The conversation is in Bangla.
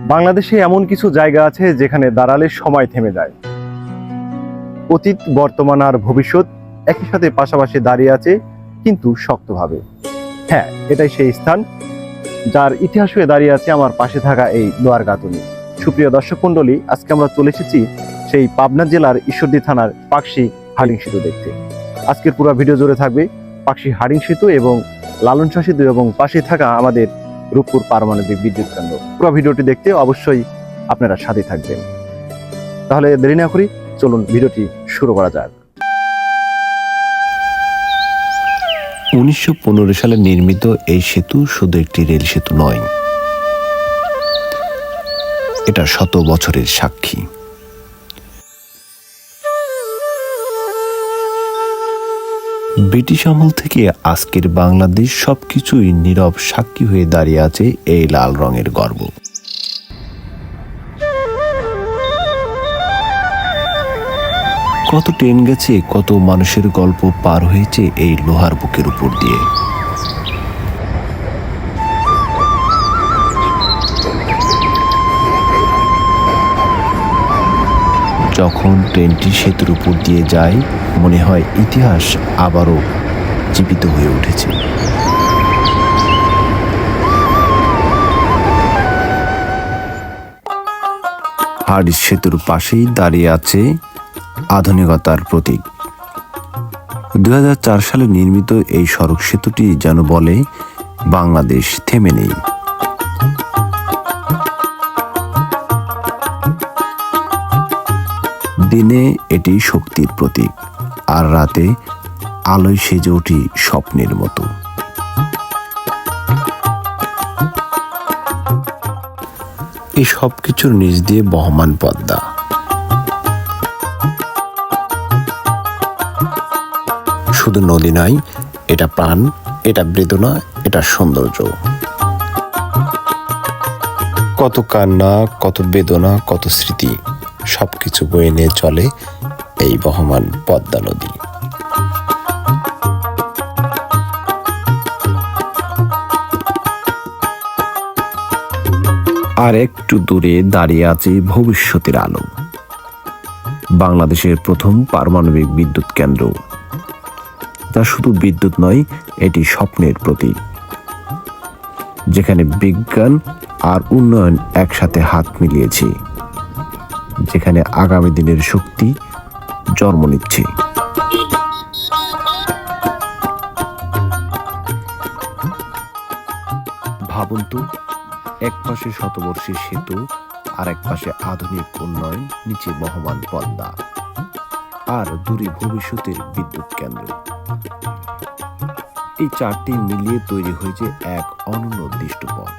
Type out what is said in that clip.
বাংলাদেশে এমন কিছু জায়গা আছে যেখানে দাঁড়ালে সময় থেমে যায়। অতীত, বর্তমান আর ভবিষ্যৎ একই সাথে পাশাপাশি দাঁড়িয়ে আছে, কিন্তু শক্তভাবে। হ্যাঁ, এটাই সেই স্থান যার ইতিহাস হয়ে দাঁড়িয়ে আছে আমার পাশে থাকা এই লোহারগাঁথনি। সুপ্রিয় দর্শক মণ্ডলী, আজকে আমরা চলে এসেছি সেই পাবনা জেলার ঈশ্বরদী থানার পাকশী হাডিং সেতু দেখতে। আজকের পুরো ভিডিও জুড়ে থাকবে পাকশী হাডিং সেতু এবং লালন শাহ সেতু এবং পাশে থাকা আমাদের রূপপুর পারমাণবিক বিদ্যুৎ কেন্দ্র। পুরো ভিডিওটি দেখতে অবশ্যই আপনারা সাথে থাকবেন। তাহলে দেরি না করি, চলুন ভিডিওটি শুরু করা যাক। 1915 সালে নির্মিত এই সেতু শুধু একটি রেল সেতু নয়, এটা শত বছরের সাক্ষী। ব্রিটিশ আমল থেকে আজকের বাংলাদেশ সবকিছুই নীরব সাক্ষী হয়ে দাঁড়িয়ে আছে এই লাল রঙের গর্ব। কত ট্রেন গেছে, কত মানুষের গল্প পার হয়েছে এই লোহার বুকের উপর দিয়ে। যখন ট্রেনটি সেতুর উপর দিয়ে যায়, মনে হয় ইতিহাস আবারও জীবিত হয়ে উঠেছে। হাডিং সেতুর পাশেই দাঁড়িয়ে আছে আধুনিকতার প্রতীক। 2004 সালে নির্মিত এই সড়ক সেতুটি যেন বলে, বাংলাদেশ থেমে নেই। দিনে এটি শক্তির প্রতীক, আর রাতে আলোয় সেজে ওঠে স্বপ্নের মতো। এই সব কিছুর নিচ দিয়ে বহমান পদ্মা। শুধু নদী নয়, এটা প্রাণ, এটা বেদনা, এটা সৌন্দর্য। কত কান্না, কত বেদনা, কত স্মৃতি, সবকিছু বয়ে নিয়ে চলে এই বহমান পদ্মা নদী। আর একটু দূরে দাঁড়িয়ে আছে ভবিষ্যতের আলো, বাংলাদেশের প্রথম পারমাণবিক বিদ্যুৎ কেন্দ্র। তা শুধু বিদ্যুৎ নয়, এটি স্বপ্নের প্রতীক, যেখানে বিজ্ঞান আর উন্নয়ন একসাথে হাত মিলিয়েছে, যেখানে আগামী দিনের শক্তি জন্ম নিচ্ছে। ভাবুন তো, এক পাশে শতবর্ষী সেতু, আর এক পাশে আধুনিক উন্নয়ন, নিচে বহমান পদ্মা, আর দূরে ভবিষ্যতের বিদ্যুৎ কেন্দ্র। এই চারটি মিলিয়ে তৈরি হয়েছে এক অনন্য দৃশ্যপট।